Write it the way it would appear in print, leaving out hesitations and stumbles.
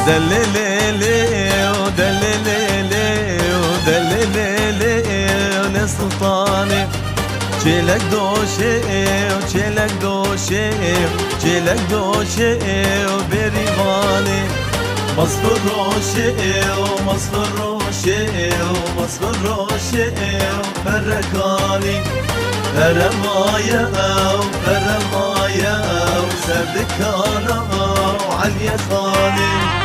دللي ودللي لسلطاني چلک دوشه و بریواني مصفر روشه و پرکانی پرمایا و سردکانا و علی خانی